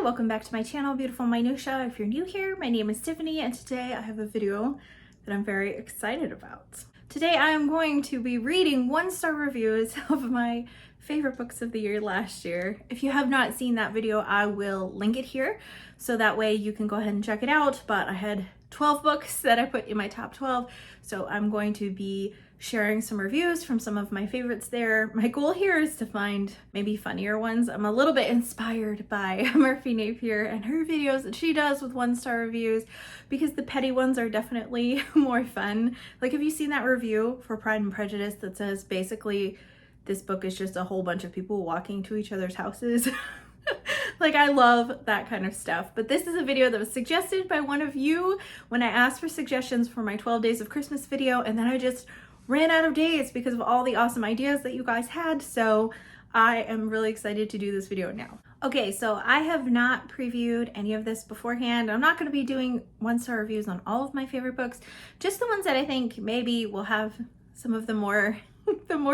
welcome back to my channel, Beautiful Minutia. If you're new here, my name is Tiffany, and today I have a video that I'm very excited about. Today I am going to be reading one-star reviews of my favorite books of the year last year. If you have not seen that video, I will link it here, so that way you can go ahead and check it out. But I had 12 books that I put in my top 12, so I'm going to be sharing some reviews from some of my favorites there. My goal here is to find maybe funnier ones. I'm a little bit inspired by Murphy Napier and her videos that she does with one-star reviews, because the petty ones are definitely more fun. Like, have you seen that review for Pride and Prejudice that says basically this book is just a whole bunch of people walking to each other's houses? Like, I love that kind of stuff. But this is a video that was suggested by one of you when I asked for suggestions for my 12 Days of Christmas video, and then I just ran out of days because of all the awesome ideas that you guys had. So I am really excited to do this video now. Okay, so I have not previewed any of this beforehand. I'm not going to be doing one-star reviews on all of my favorite books, just the ones that I think maybe will have some of the more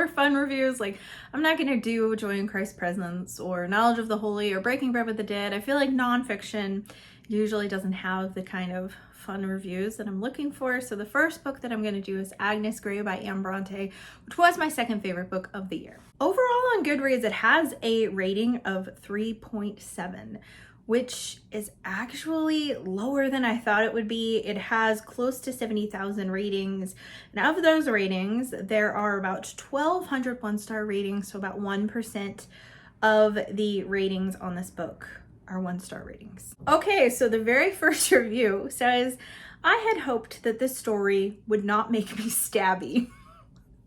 fun reviews. Like, I'm not going to do Joy in Christ's Presence or Knowledge of the Holy or Breaking Bread with the Dead. I feel like nonfiction usually doesn't have the kind of fun reviews that I'm looking for. So the first book that I'm going to do is Agnes Grey by Anne Bronte, which was my second favorite book of the year. Overall on Goodreads, it has a rating of 3.7, which is actually lower than I thought it would be. It has close to 70,000 ratings. And of those ratings, there are about 1,200 one-star ratings, so about 1% of the ratings on this book are one-star ratings. Okay, so the very first review says, I had hoped that this story would not make me stabby.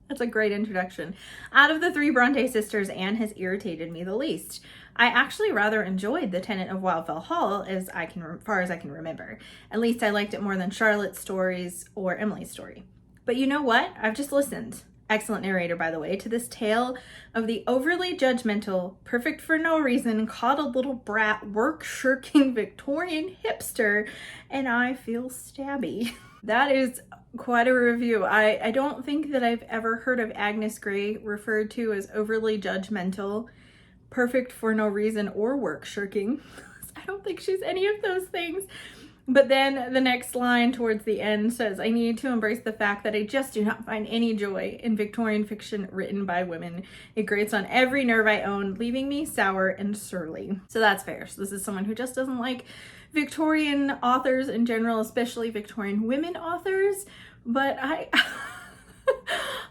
That's a great introduction. Out of the three Bronte sisters, Anne has irritated me the least. I actually rather enjoyed The Tenant of Wildfell Hall as far as I can remember. At least I liked it more than Charlotte's stories or Emily's story. But you know what? I've just listened. Excellent narrator, by the way, to this tale of the overly judgmental, perfect for no reason, coddled little brat, work-shirking Victorian hipster, and I feel stabby. That is quite a review. I don't think that I've ever heard of Agnes Grey referred to as overly judgmental, perfect for no reason, or work-shirking. I don't think she's any of those things. But then the next line towards the end says, I need to embrace the fact that I just do not find any joy in Victorian fiction written by women. It grates on every nerve I own, leaving me sour and surly. So that's fair. So this is someone who just doesn't like Victorian authors in general, especially Victorian women authors. But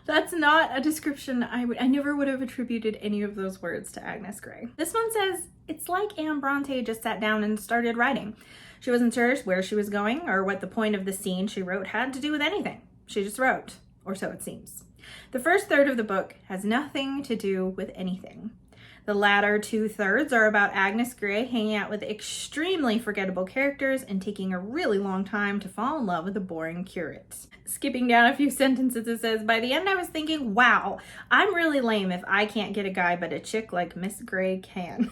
that's not a description I never would have attributed any of those words to Agnes Grey. This one says, it's like Anne Bronte just sat down and started writing. She wasn't sure where she was going or what the point of the scene she wrote had to do with anything. She just wrote, or so it seems. The first third of the book has nothing to do with anything. The latter 2/3 are about Agnes Grey hanging out with extremely forgettable characters and taking a really long time to fall in love with a boring curate. Skipping down a few sentences, it says, by the end I was thinking, wow, I'm really lame if I can't get a guy but a chick like Miss Grey can.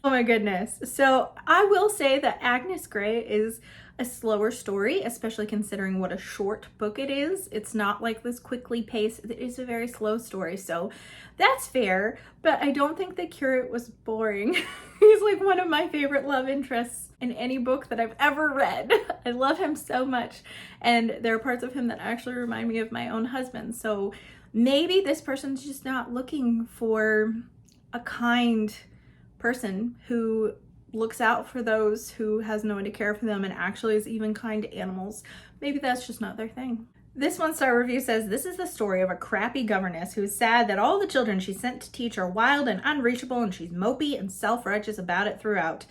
Oh my goodness. So I will say that Agnes Grey is a slower story, especially considering what a short book it is. It's not like this quickly paced, it is a very slow story. So that's fair, but I don't think the curate was boring. He's like one of my favorite love interests in any book that I've ever read. I love him so much. And there are parts of him that actually remind me of my own husband. So maybe this person's just not looking for a kind person who looks out for those who has no one to care for them and actually is even kind to animals. Maybe that's just not their thing. This one-star review says, this is the story of a crappy governess who is sad that all the children she sent to teach are wild and unreachable, and she's mopey and self-righteous about it throughout.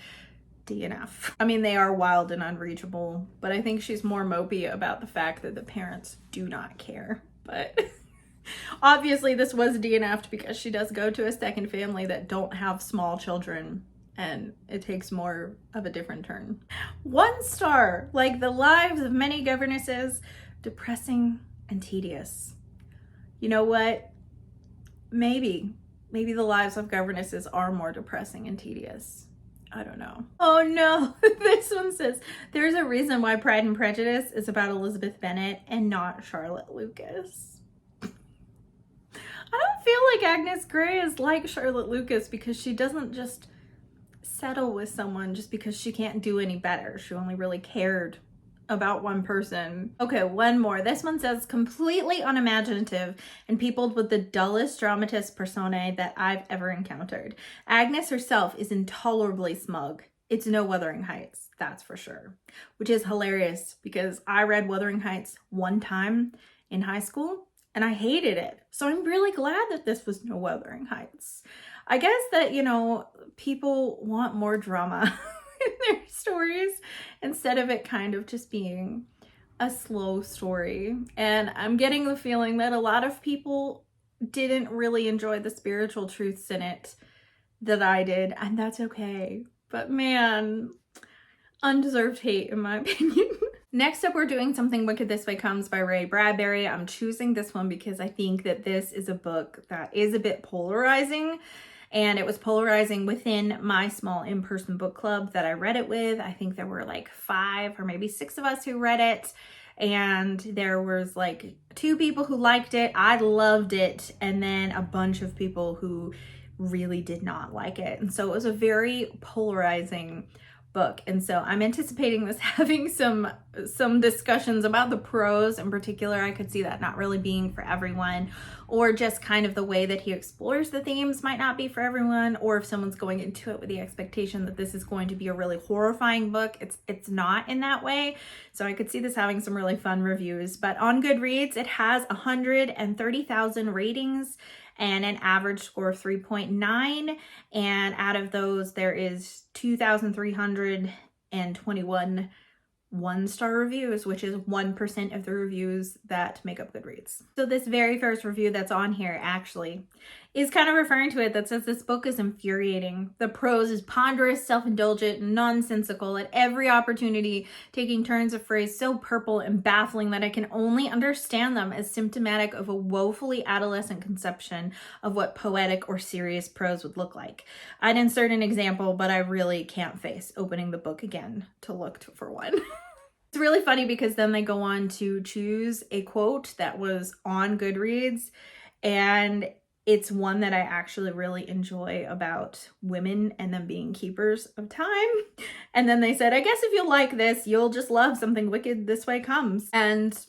DNF. I mean, they are wild and unreachable, but I think she's more mopey about the fact that the parents do not care. But obviously this was DNF'd because she does go to a second family that don't have small children, and it takes more of a different turn. 1 star, like the lives of many governesses, depressing and tedious. You know what? Maybe the lives of governesses are more depressing and tedious. I don't know. Oh no, this one says, there's a reason why Pride and Prejudice is about Elizabeth Bennet and not Charlotte Lucas. I don't feel like Agnes Grey is like Charlotte Lucas because she doesn't just settle with someone just because she can't do any better. She only really cared about one person. Okay, one more. This one says completely unimaginative and peopled with the dullest dramatist personae that I've ever encountered. Agnes herself is intolerably smug. It's no Wuthering Heights, that's for sure. Which is hilarious because I read Wuthering Heights one time in high school and I hated it. So I'm really glad that this was no Wuthering Heights. I guess that, you know, people want more drama in their stories instead of it kind of just being a slow story. And I'm getting the feeling that a lot of people didn't really enjoy the spiritual truths in it that I did, and that's okay. But man, undeserved hate in my opinion. Next up, we're doing Something Wicked This Way Comes by Ray Bradbury. I'm choosing this one because I think that this is a book that is a bit polarizing, and it was polarizing within my small in-person book club that I read it with. I think there were like 5 or maybe 6 of us who read it, and there was like 2 people who liked it. I loved it, and then a bunch of people who really did not like it. And so it was a very polarizing book. And so I'm anticipating this having some discussions about the prose in particular. I could see that not really being for everyone, or just kind of the way that he explores the themes might not be for everyone, or if someone's going into it with the expectation that this is going to be a really horrifying book. It's not in that way. So I could see this having some really fun reviews. But on Goodreads, it has 130,000 ratings and an average score of 3.9. And out of those, there is 2,321 one-star reviews, which is 1% of the reviews that make up Goodreads. So this very first review that's on here actually is kind of referring to it, that says this book is infuriating. The prose is ponderous, self-indulgent, nonsensical at every opportunity, taking turns of phrase so purple and baffling that I can only understand them as symptomatic of a woefully adolescent conception of what poetic or serious prose would look like. I'd insert an example, but I really can't face opening the book again to look for one. It's really funny because then they go on to choose a quote that was on Goodreads, and it's one that I actually really enjoy about women and them being keepers of time. And then they said, I guess if you like this, you'll just love Something Wicked This Way Comes. And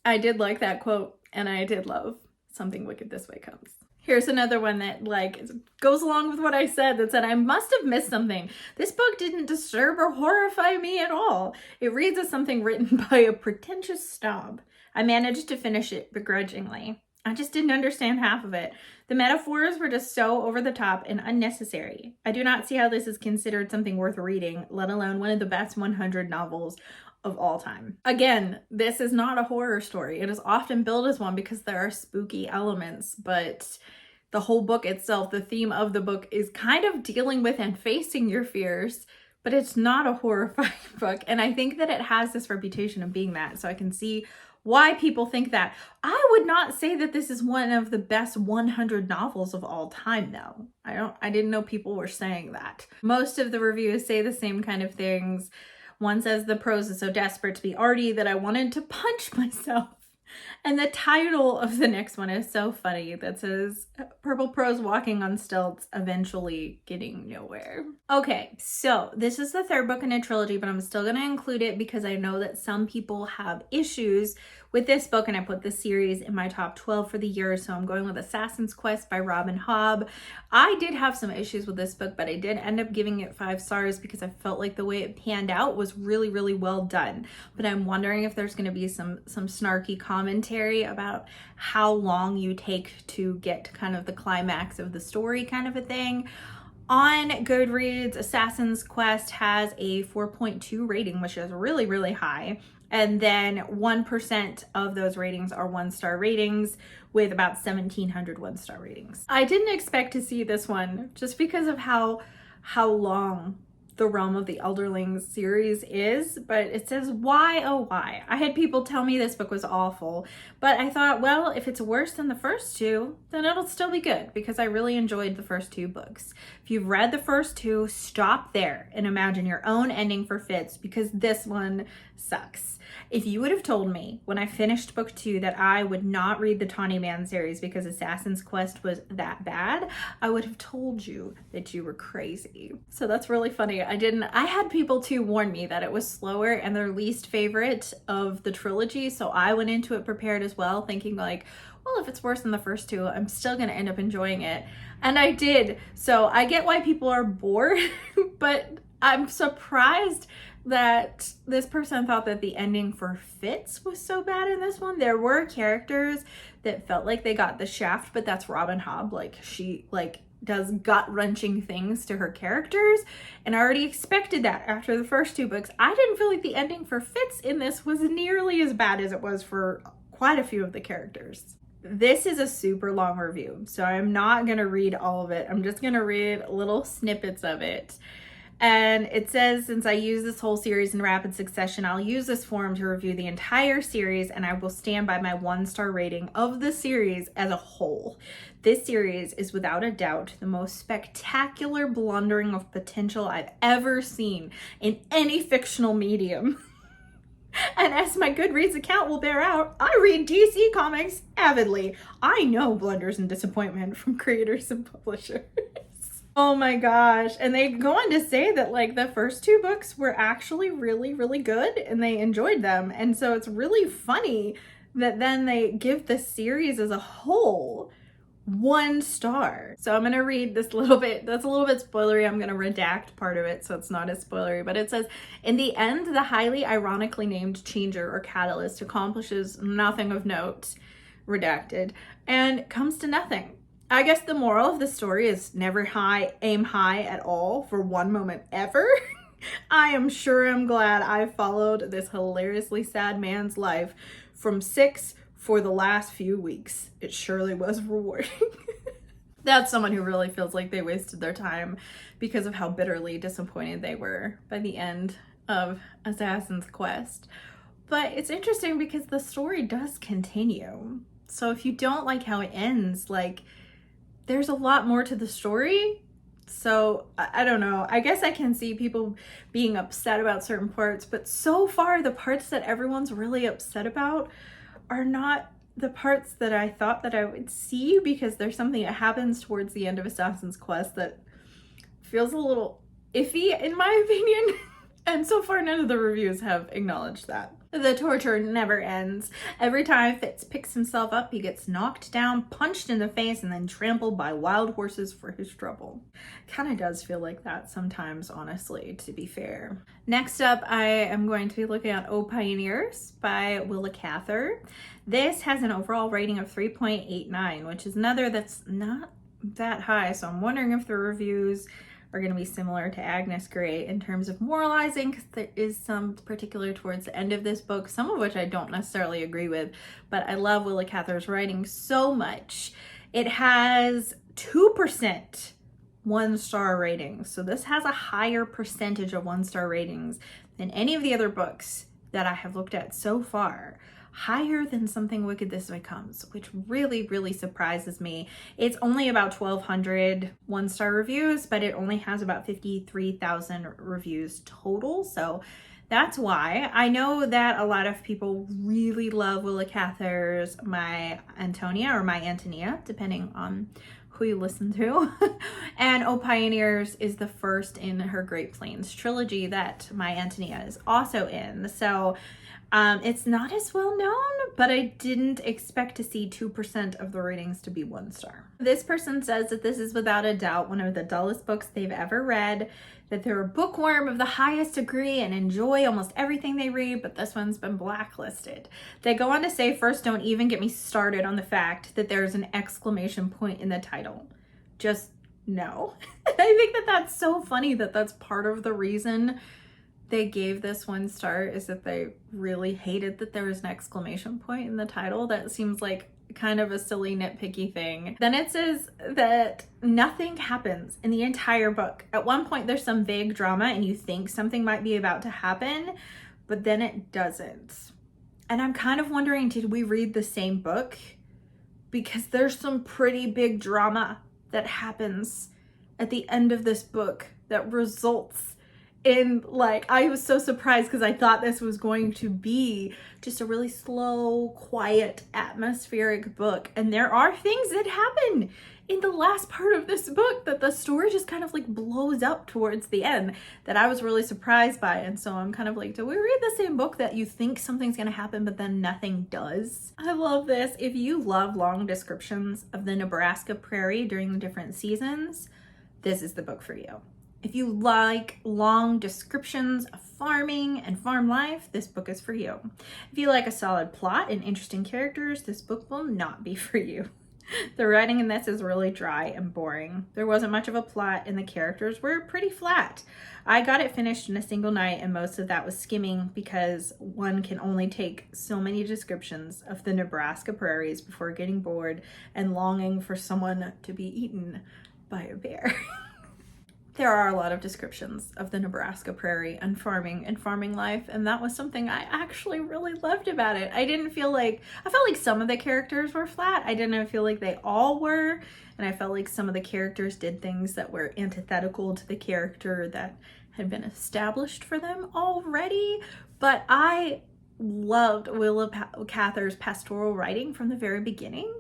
I did like that quote, and I did love Something Wicked This Way Comes. Here's another one that like goes along with what I said, that said, I must have missed something. This book didn't disturb or horrify me at all. It reads as something written by a pretentious snob. I managed to finish it begrudgingly. I just didn't understand half of it. The metaphors were just so over the top and unnecessary. I do not see how this is considered something worth reading, let alone one of the best 100 novels of all time. Again, this is not a horror story. It is often billed as one because there are spooky elements, but the whole book itself, the theme of the book, is kind of dealing with and facing your fears, but it's not a horrifying book. And I think that it has this reputation of being that, so I can see why people think that. I would not say that this is one of the best 100 novels of all time, though. I didn't know people were saying that. Most of the reviews say the same kind of things. One says the prose is so desperate to be arty that I wanted to punch myself. And the title of the next one is so funny, that says purple prose walking on stilts, eventually getting nowhere. Okay, so this is the 3rd book in a trilogy, but I'm still going to include it because I know that some people have issues with this book, and I put this series in my top 12 for the year, so I'm going with Assassin's Quest by Robin Hobb. I did have some issues with this book, but I did end up giving it 5 stars because I felt like the way it panned out was really, really well done. But I'm wondering if there's going to be some snarky commentary about how long you take to get to kind of the climax of the story, kind of a thing. On Goodreads, Assassin's Quest has a 4.2 rating, which is really, really high. And then 1% of those ratings are 1-star ratings, with about 1,700 1-star ratings. I didn't expect to see this one just because of how long the Realm of the Elderlings series is, but it says, why, oh why? I had people tell me this book was awful, but I thought, well, if it's worse than the first 2, then it'll still be good, because I really enjoyed the first 2 books. If you've read the first 2, stop there and imagine your own ending for Fitz, because this one sucks. If you would have told me when I finished book 2 that I would not read the Tawny Man series because Assassin's Quest was that bad, I would have told you that you were crazy. So that's really funny. I had people too warn me that it was slower and their least favorite of the trilogy. So I went into it prepared as well, thinking like, well, if it's worse than the first 2, I'm still gonna end up enjoying it. And I did. So I get why people are bored, but I'm surprised that this person thought that the ending for Fitz was so bad in this one. There were characters that felt like they got the shaft, but that's Robin Hobb. Like, she does gut-wrenching things to her characters, and I already expected that after the first 2 books. I didn't feel like the ending for Fitz in this was nearly as bad as it was for quite a few of the characters. This is a super long review, so I'm not gonna read all of it. I'm just gonna read little snippets of it. And it says, since I use this whole series in rapid succession, I'll use this forum to review the entire series, and I will stand by my 1-star rating of the series as a whole. This series is without a doubt the most spectacular blundering of potential I've ever seen in any fictional medium. And as my Goodreads account will bear out, I read DC comics avidly. I know blunders and disappointment from creators and publishers. Oh my gosh. And they go on to say that like the first 2 books were actually really, really good and they enjoyed them. And so it's really funny that then they give the series as a whole 1 star. So I'm gonna read this little bit, that's a little bit spoilery. I'm gonna redact part of it so it's not as spoilery, but it says, in the end, the highly ironically named Changer or Catalyst accomplishes nothing of note, redacted, and comes to nothing. I guess the moral of the story is never aim high at all for one moment ever. I am sure I'm glad I followed this hilariously sad man's life from 6 for the last few weeks. It surely was rewarding. That's someone who really feels like they wasted their time because of how bitterly disappointed they were by the end of Assassin's Quest. But it's interesting because the story does continue. So if you don't like how it ends, like, there's a lot more to the story. So I don't know. I guess I can see people being upset about certain parts, but so far the parts that everyone's really upset about are not the parts that I thought that I would see, because there's something that happens towards the end of Assassin's Quest that feels a little iffy in my opinion. And so far none of the reviews have acknowledged that. The torture never ends. Every time Fitz picks himself up, he gets knocked down, punched in the face, and then trampled by wild horses for his trouble. Kind of does feel like that sometimes, honestly, to be fair. Next up, I am going to be looking at O Pioneers by Willa Cather. This has an overall rating of 3.89, which is another that's not that high, so I'm wondering if the reviews are going to be similar to Agnes Grey in terms of moralizing, because there is some particular towards the end of this book, some of which I don't necessarily agree with, but I love Willa Cather's writing so much. It has 2% 1-star ratings, so this has a higher percentage of 1-star ratings than any of the other books that I have looked at so far. Higher than Something Wicked This Way Comes, which really, really surprises me. It's only about 1,200 1-star reviews, but it only has about 53,000 reviews total. So that's why. I know that a lot of people really love Willa Cather's My Antonia or My Antonia, depending on who you listen to. And O Pioneers is the first in her Great Plains trilogy that My Antonia is also in. So it's not as well known, but I didn't expect to see 2% of the ratings to be 1-star. This person says that this is without a doubt one of the dullest books they've ever read, that they're a bookworm of the highest degree and enjoy almost everything they read, but this one's been blacklisted. They go on to say, first, don't even get me started on the fact that there's an exclamation point in the title. Just no. I think that that's so funny that that's part of the reason they gave this 1 star, is that they really hated that there was an exclamation point in the title. That seems like kind of a silly nitpicky thing. Then it says that nothing happens in the entire book. At one point there's some vague drama and you think something might be about to happen, but then it doesn't. And I'm kind of wondering, did we read the same book? Because there's some pretty big drama that happens at the end of this book that results And like, I was so surprised because I thought this was going to be just a really slow, quiet, atmospheric book. And there are things that happen in the last part of this book that the story just kind of like blows up towards the end that I was really surprised by. And so I'm kind of like, do we read the same book that you think something's gonna happen but then nothing does? I love this. If you love long descriptions of the Nebraska prairie during the different seasons, this is the book for you. If you like long descriptions of farming and farm life, this book is for you. If you like a solid plot and interesting characters, this book will not be for you. The writing in this is really dry and boring. There wasn't much of a plot and the characters were pretty flat. I got it finished in a single night and most of that was skimming because one can only take so many descriptions of the Nebraska prairies before getting bored and longing for someone to be eaten by a bear. There are a lot of descriptions of the Nebraska prairie and farming life, and that was something I actually really loved about it. I felt like some of the characters were flat. I didn't feel like they all were, and I felt like some of the characters did things that were antithetical to the character that had been established for them already. But I loved Willa Cather's pastoral writing from the very beginning,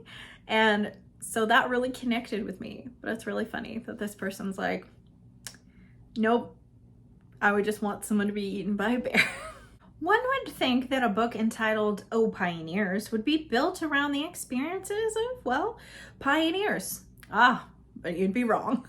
and so that really connected with me. But it's really funny that this person's like, nope, I would just want someone to be eaten by a bear. One would think that a book entitled Oh Pioneers would be built around the experiences of, well, pioneers. But you'd be wrong.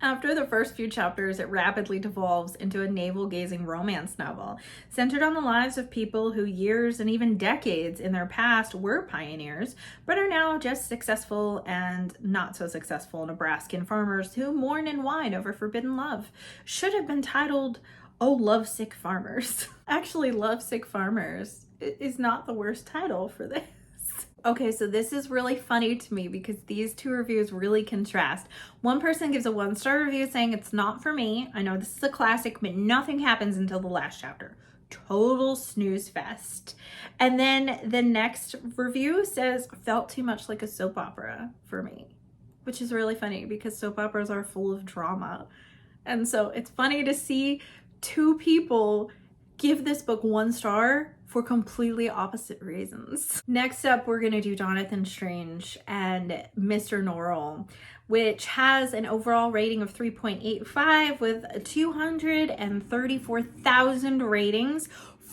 After the first few chapters, it rapidly devolves into a navel-gazing romance novel centered on the lives of people who years and even decades in their past were pioneers, but are now just successful and not so successful Nebraskan farmers who mourn and whine over forbidden love. Should have been titled Oh Lovesick Farmers. Actually, Lovesick Farmers is not the worst title for this. Okay, so this is really funny to me because these two reviews really contrast. One person gives a 1-star review saying it's not for me. I know this is a classic, but nothing happens until the last chapter. Total snooze fest. And then the next review says, felt too much like a soap opera for me, which is really funny because soap operas are full of drama. And so it's funny to see two people give this book 1 star for completely opposite reasons. Next up, we're gonna do Jonathan Strange and Mr. Norrell, which has an overall rating of 3.85 with 234,000 ratings.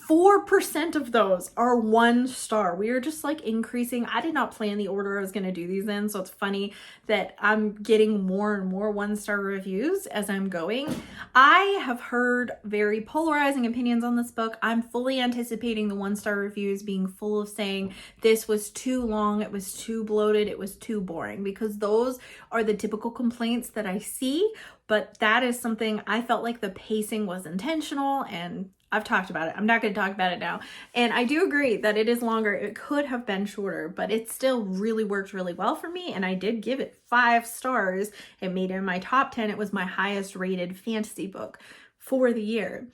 4% of those are 1 star. We are just like increasing. I did not plan the order I was going to do these in, so it's funny that I'm getting more and more 1-star reviews as I'm going. I have heard very polarizing opinions on this book. I'm fully anticipating the 1-star reviews being full of saying this was too long, it was too bloated, it was too boring, because those are the typical complaints that I see. But that is something I felt like the pacing was intentional, and I've talked about it. I'm not going to talk about it now. And I do agree that it is longer. It could have been shorter, but it still really worked really well for me. And I did give it 5 stars. It made it in my top 10. It was my highest rated fantasy book for the year.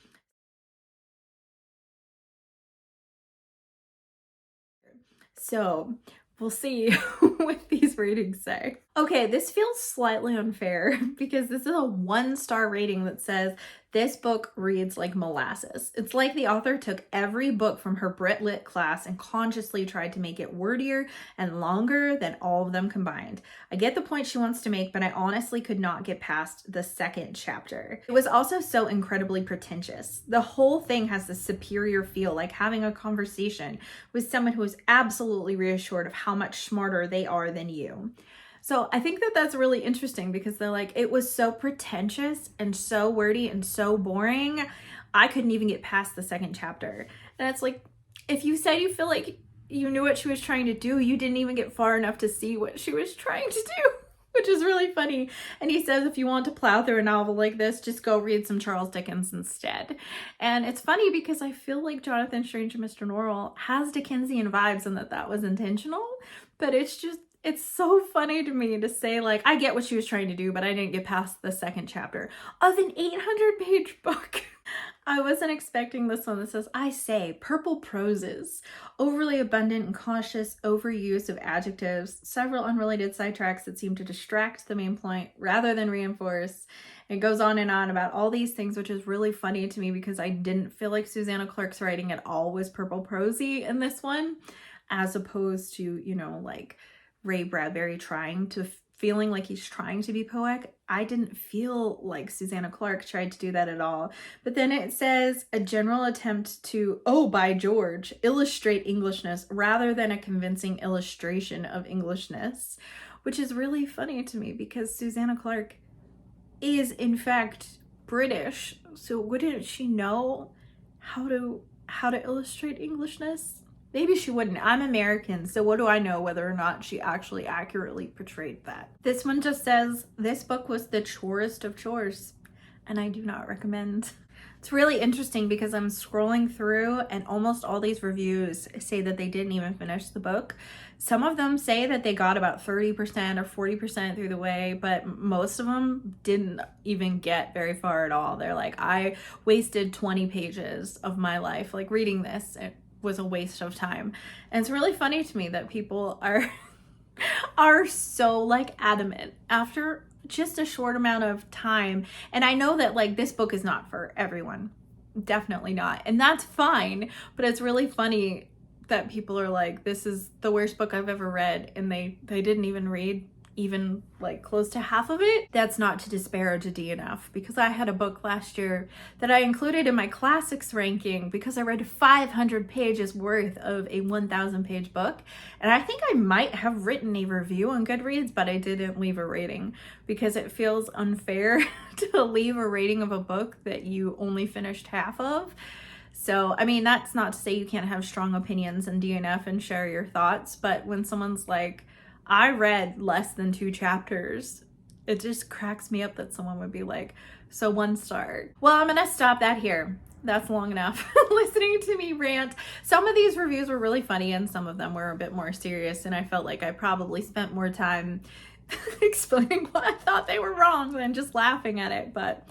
So we'll see what these ratings say. Okay, this feels slightly unfair because this is a 1-star rating that says this book reads like molasses. It's like the author took every book from her Brit Lit class and consciously tried to make it wordier and longer than all of them combined. I get the point she wants to make, but I honestly could not get past the 2nd chapter. It was also so incredibly pretentious. The whole thing has this superior feel, like having a conversation with someone who is absolutely reassured of how much smarter they are than you. So I think that that's really interesting because they're like, it was so pretentious and so wordy and so boring. I couldn't even get past the 2nd chapter. And it's like, if you said you feel like you knew what she was trying to do, you didn't even get far enough to see what she was trying to do, which is really funny. And he says, if you want to plow through a novel like this, just go read some Charles Dickens instead. And it's funny because I feel like Jonathan Strange and Mr. Norrell has Dickensian vibes and that was intentional, but it's so funny to me to say, like, I get what she was trying to do, but I didn't get past the 2nd chapter of an 800-page book. I wasn't expecting this one that says, I say, purple proses, overly abundant and cautious overuse of adjectives, several unrelated sidetracks that seem to distract the main point rather than reinforce, It goes on and on about all these things, which is really funny to me because I didn't feel like Susanna Clark's writing at all was purple prosy in this one, as opposed to, you know, like Ray Bradbury feeling like he's trying to be poetic. I didn't feel like Susanna Clark tried to do that at all. But then it says a general attempt to, oh, by George, illustrate Englishness rather than a convincing illustration of Englishness, which is really funny to me because Susanna Clark is in fact British. So wouldn't she know how to illustrate Englishness? Maybe she wouldn't. I'm American, so what do I know whether or not she actually accurately portrayed that? This one just says, this book was the chorest of chores, and I do not recommend. It's really interesting because I'm scrolling through and almost all these reviews say that they didn't even finish the book. Some of them say that they got about 30% or 40% through the way, but most of them didn't even get very far at all. They're like, I wasted 20 pages of my life like reading this. It was a waste of time. And it's really funny to me that people are so like adamant after just a short amount of time. And I know that like this book is not for everyone, definitely not, and that's fine, but it's really funny that people are like, this is the worst book I've ever read, and they didn't even read even like close to half of it. That's not to disparage a DNF, because I had a book last year that I included in my classics ranking because I read 500 pages worth of a 1,000 page book, and I think I might have written a review on Goodreads, but I didn't leave a rating because it feels unfair to leave a rating of a book that you only finished half of. So, I mean, that's not to say you can't have strong opinions in DNF and share your thoughts, but when someone's like, I read less than 2 chapters, it just cracks me up that someone would be like, so 1 star. Well, I'm gonna stop that here. That's long enough listening to me rant. Some of these reviews were really funny and some of them were a bit more serious, and I felt like I probably spent more time explaining why I thought they were wrong than just laughing at it, but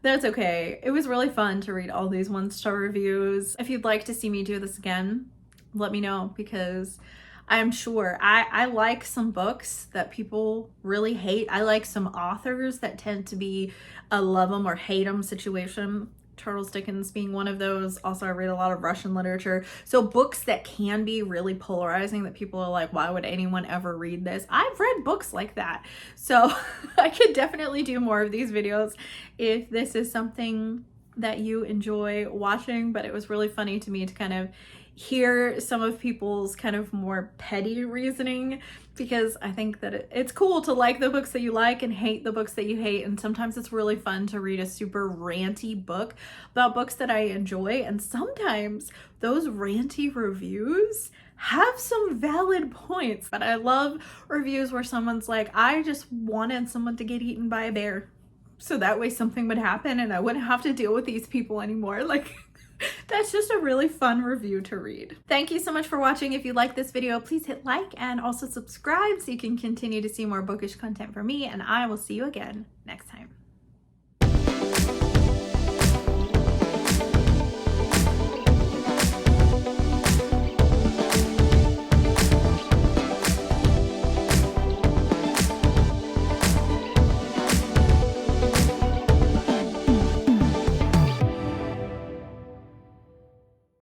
that's okay. It was really fun to read all these 1-star reviews. If you'd like to see me do this again, let me know, because I'm sure I like some books that people really hate. I like some authors that tend to be a love them or hate them situation. Charles Dickens being one of those. Also, I read a lot of Russian literature. So books that can be really polarizing, that people are like, why would anyone ever read this? I've read books like that. So I could definitely do more of these videos if this is something that you enjoy watching, but it was really funny to me to kind of hear some of people's kind of more petty reasoning, because I think that it's cool to like the books that you like and hate the books that you hate, and sometimes it's really fun to read a super ranty book about books that I enjoy, and sometimes those ranty reviews have some valid points. But I love reviews where someone's like, I just wanted someone to get eaten by a bear so that way something would happen and I wouldn't have to deal with these people anymore. Like, that's just a really fun review to read. Thank you so much for watching. If you like this video, please hit like and also subscribe so you can continue to see more bookish content from me, and I will see you again